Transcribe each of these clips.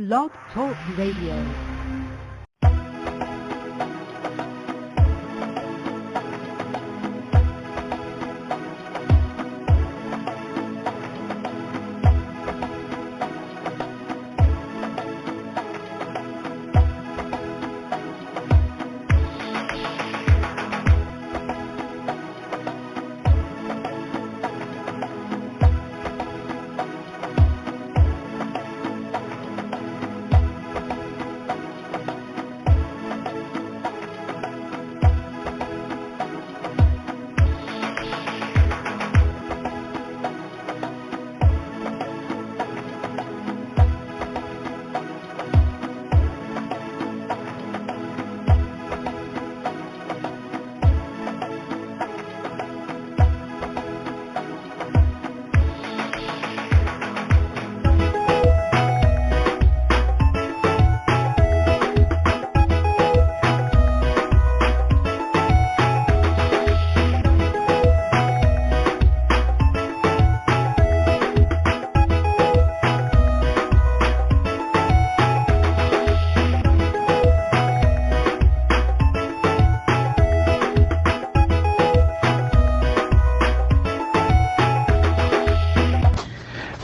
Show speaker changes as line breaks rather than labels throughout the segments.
Blog Talk Radio.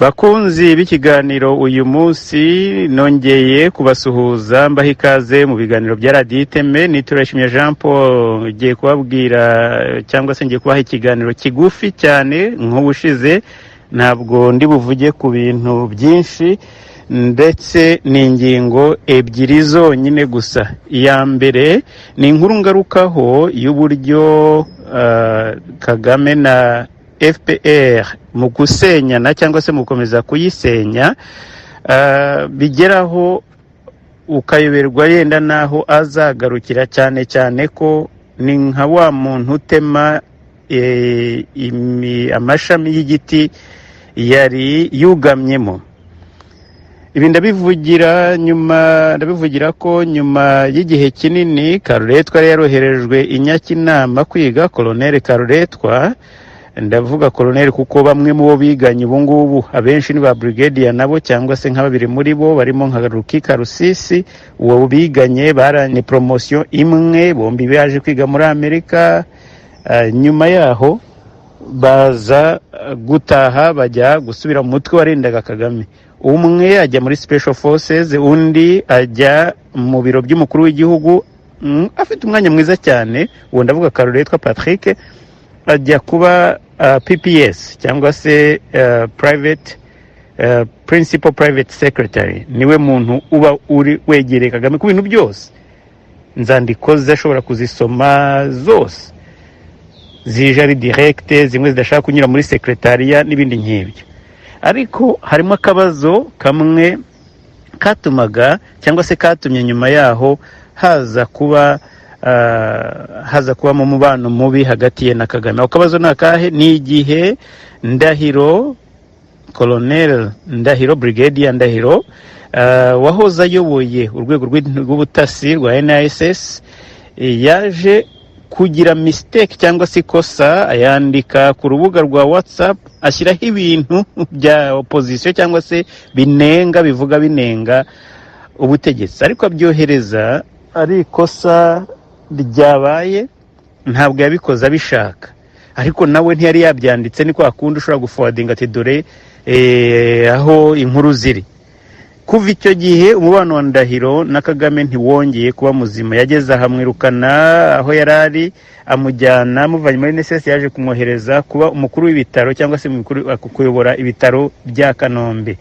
Bakunzi b'ikiganiro uyu munsi nongeye kubasuhuza mbaha ikaze mu biganiro bya Radio Iteme. Niturashimye Jean Paul ngiye kubabwira cyangwa se ngiye kubaha ikiganiro kigufi cyane nk'ubushize. Ntabwo ndi buvuge ku bintu byinshi ndetse n'ingingo ebyiri zonyine gusa. Iya mbere ni inkuru ngarukaho y'uburyo Kagame na FPR mu gusenyana cyangwa se mu gukomeza kuyisenya bigeraho ukayoberwa yenda naho azagarukira, cyane cyane ko ni nka wa muntu utema amashami y'igiti yari yugamyemo. Ibi ndabivugira ko nyuma y'igihe kinini Karuretwa yaroherejwe i Nyakinama kwiga. Colonel Karuretwa, ndavuga colonel kuko bamwe mu bo biganye ubu ngubu abenshi ni ba brigadier nabo, cyangwa se nka babiri muri bo barimo nka Rukika Rusisi, uwo biganye baranye promotion imwe, bombi baje kwiga muri Amerika. Nyuma yaho baza gutaha bajya gusubira mu mutwe warendaga Kagame. Umwe ajya muri Special Forces, undi ajya mu biro by'umukuru w'igihugu. Afite umwanya mwiza cyane, uwo ndavuga Karuretwa Patrick, ajya kuba PPS cyangwa se Principal Private Secretary. Niwe muntu uba uri wegereye Kagame ku bintu byose. Nzandiko zashobora kuzisoma zose, zije ari direct, zimwe zidashaka kunyura muri secretariat n'ibindi nk'ibyo. Ariko harimo akabazo kamwe katumaga cyangwa se katumye nyuma yaho haza kuba mu mubano mubi hagati ye na Kagame. Akabazo nakahe? Ni igihe Ndahiro, Colonel Ndahiro, Brigadier Ndahiro, wahoze ayoboye urwego rw'ubutasi rwa NISS, yaje kugira mistake cyangwa se ikosa, ayandika ku rubuga rwa WhatsApp, ashyiraho ibintu bya opposition cyangwa se bivuga binenga ubutegetsi, ariko abyohereza ari ikosa ryabaye, ntabwo yabikoze abishaka. Ariko nawe ntiyari yabyanditse, ni kwa kundi ushobora guforwardinga ati dore aho inkuru ziri. Kuva icyo gihe umubano wa Ndahiro na Kagame ntiwongeye kuba muzima. Yageze ahamwirukana aho yarari, amujyana amuvanye muri NSS, yaje kumwohereza kuba umukuru w'ibitaro cyangwa se kuyobora ibitaro bya Kanombe.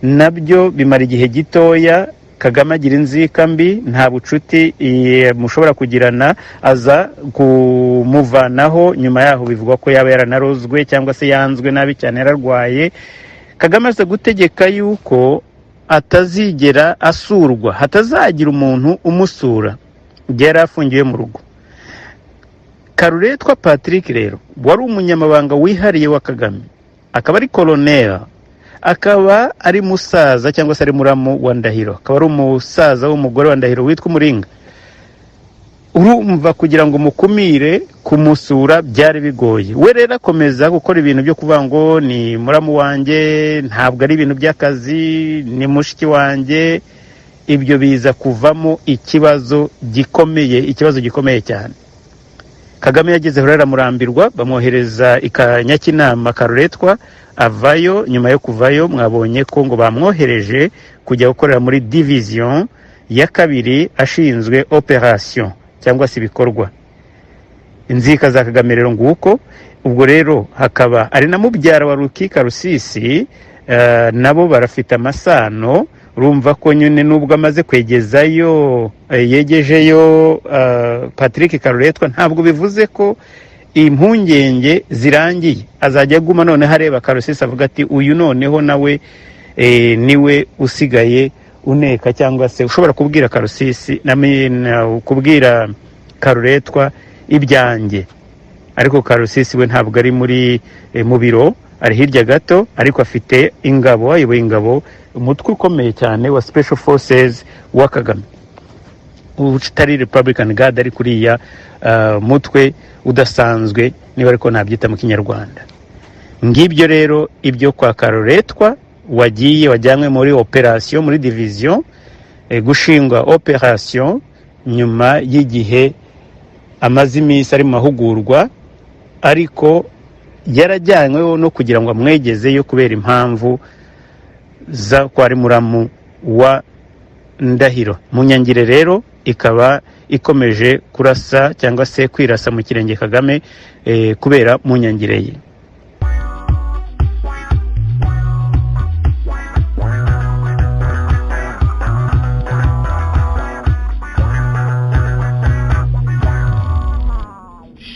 Nabyo bimara igihe gitoya, Kagame agira inzika mbi, nta bucuti mushobora kugirana, aza kumuvanaho. Nyuma yaho bivugwa ko yaba yaranarozwe cyangwa se yanzwe nabi cyane, yararwaye. Kagame aza gutegeka yuko atazigera asurwa, hatazagira umuntu umusura, yari afungiwe mu rugo. Karuretwa Patrick rero wari umunyamabanga wihariye wa Kagame, akaba ari colonel, akaba ari musaza cyangwa se ari muramu wa Ndahiro, akaba ari umusaza w'umugore wa Ndahiro witwa Umuringa. urumva kugira ngo mukumire kumusura byari bigoye. We rero akomeza gukora ibintu byo kuvuga ngo ni muramu wanjye, ntabwo ari ibintu by'akazi, ni mushiki wanjye. Ibyo biza kuvamo ikibazo gikomeye cyane. Kagame yagezeho rero aramurambirwa, bamwohereza Nyakinama Karuretwa, avayo. Nyuma yo kuvayo mwabonye ko ngo bamwohereje kujya gukorera muri division ya kabiri ashinzwe operation cyangwa se ibikorwa. Inzika za Kagame rero nguko. Ubwo rero hakaba ari na mubyara wa Rukika Rusisi, nabo barafite amasano. Urumva ko nyine nubwo amaze yegejeyo Patrick Karuretwa, ntabwo bivuze ko impungenge zirangiye. Azajya aguma none hareba Karusisi avuga ati uyu noneho nawe niwe usigaye uneka, cyangwa se ushobora kubwira Karusisi kubwira Karuretwa ibyanjye. Ariko Karusisi we ntabwo ari mu biro, ari hirya gato, ariko afite ingabo, ayoboye ingabo, umutwe ukomeye cyane wa Special Forces wa Kagame, utari Republican Guard, ari kuriya mutwe udasanzwe, niba ariko nabyita mu Kinyarwanda. Ngibyo rero ibyo kwa Karuretwa wajyanywe muri operation, muri division, gushingwa operation nyuma y'igihe amaze iminsi ari mu mahugurwa, ariko yarajyanyweho no kugira ngo amwegezeyo kubera impamvu za kwari muramu wa Ndahiro. Munyangire rero ikaba ikomeje kurasa cyangwa se kwirasa mu kirenge Kagame kubera Munyangire ye.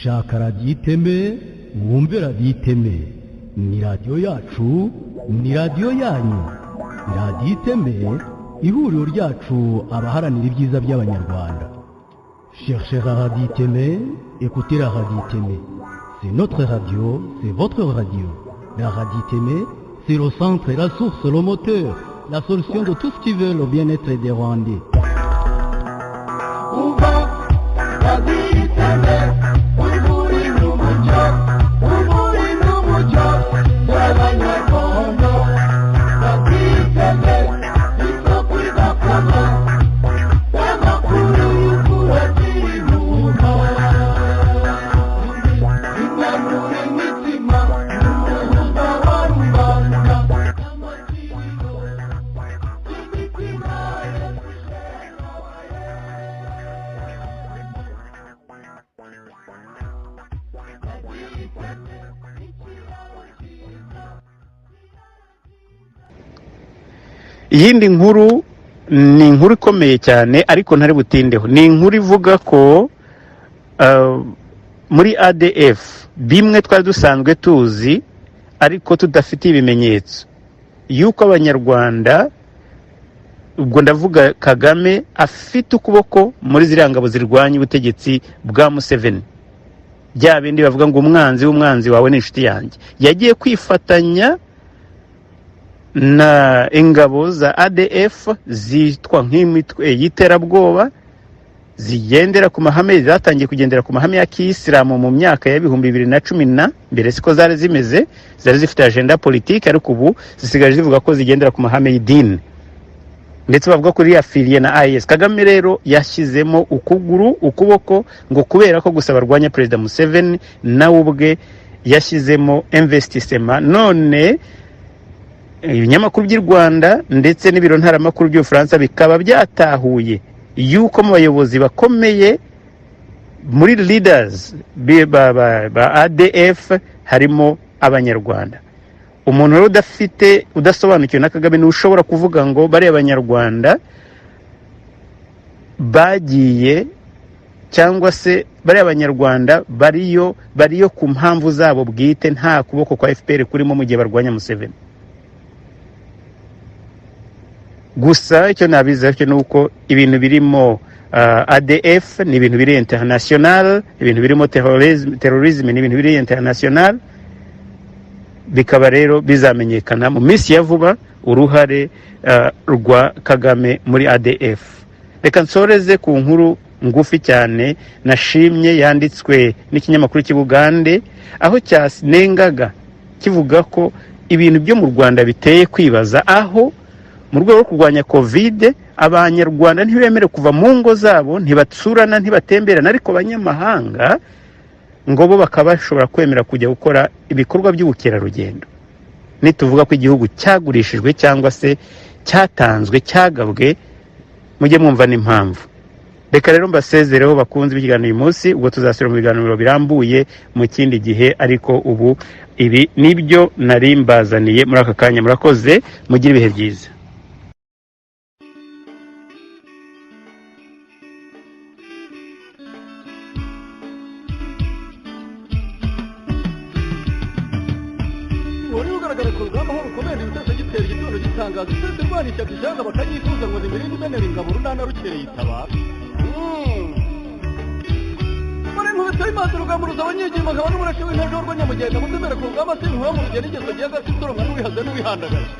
Shaka radiyo iteme, mwumve radiyo iteme. Ni radiyo yacu, ni radiyo yanyu. Radiyo iteme, ihuriro ryacu abaharanira ibyiza by'abanyarwanda. Cherchez la radio iteme, écoutez la radio iteme. C'est notre radio, c'est votre radio. La radio iteme, c'est le centre, la source, le moteur, la solution de tout ce qui veut le bien-être des Rwandais.
Iyindi nkuru ni inkuru ikomeye cyane, ariko ntari butindeho. Ni inkuru ivuga ko muri ADF bimwe twari dusanzwe tuzi ariko tudafite ibimenyetso yuko Abanyarwanda, ubwo ndavuga Kagame, afite ukuboko muri ziriya ngabo zirwanya ubutegetsi bwa Museveni. Bya bindi bavuga ngo umwanzi wawe ni inshuti yanjye. Yagiye kwifatanya na ingabo za ADF zitwa nk'imitwe y'iterabwoba, zigendera ku mahame, zatangiye kugendera ku mahame ya Kiyisilamu mu myaka ya 2010. Mbere siko zari zimeze, zari zifite agenda politique, ariko ubu zisigaje zivuga ko zigendera ku mahame y'idini, ndetse bavuga ko iri affilié na IS. Kagame rero yashyizemo ukuboko ngo kubera ko gusa barwanya President Museveni, nawe ubwe yashyizemo investissement. None ibinyamakuru by'u Rwanda ndetse n'ibiro ntaramakuru by'Ubufaransa bikaba byatahuye yuko mu bayobozi bakomeye muri leaders ba ADF harimo Abanyarwanda. Umuntu rero udasobanukiwe na Kagame n'ushobora kuvuga ngo bari Abanyarwanda bagiye, cyangwa se bari Abanyarwanda bariyo ku mpamvu zabo bwite, nta kuboko kwa FPR kurimo mu gihe barwanya Museveni. Gusa icyo nabiza cyo nuko ibintu birimo ADF ni ibintu biri international, ibintu birimo terrorism ni ibintu biri international. Bikaba rero bizamenyekana mu minsi ya vuba uruhare rwa Kagame muri ADF. Reka nsoreze ku nkuru ngufi cyane nashimye yanditswe n'ikinyamakuru cy'Ubugande aho cyanengaga kivuga ko ibintu byo mu Rwanda biteye kwibaza, aho mu rwego rwo kurwanya covid abanyarwanda ntibemere kuva mu ngo zabo, ntibatsurana, ntibatemberana, ariko abanyamahanga ngo bo bakaba bashobora kwemera kujya gukora ibikorwa by'ubukerarugendo. Nituvuga ko igihugu cyagurishijwe cyangwa se cyatanzwe, cyagabwe, mujye mwumva n'impamvu. Reka rero mbasezereho bakunze ibiganiro uyu munsi, ubwo tuzasubira mu biganiro birambuye mu kindi gihe, ariko ubu ibi nibyo nari mbazaniye muri aka kanya. Murakoze, mugire ibihe byiza.
wari ugaragara ku rugamba aho rukomeye ibitese gitera igitondo gitangaza itese rwanisha byanga bakanyifuza ngo nimirinde imenera ingabo runana rukereye itabara. Muri nkubito y'imazi urugamba ruzaba nyigima nkaba n'umurashe w'intego rw'Nyamugenda muzemere ku rugamba sinkura mu rugendo ingeso gihe gafite uronka n'uwihaze n'uwihandagaje.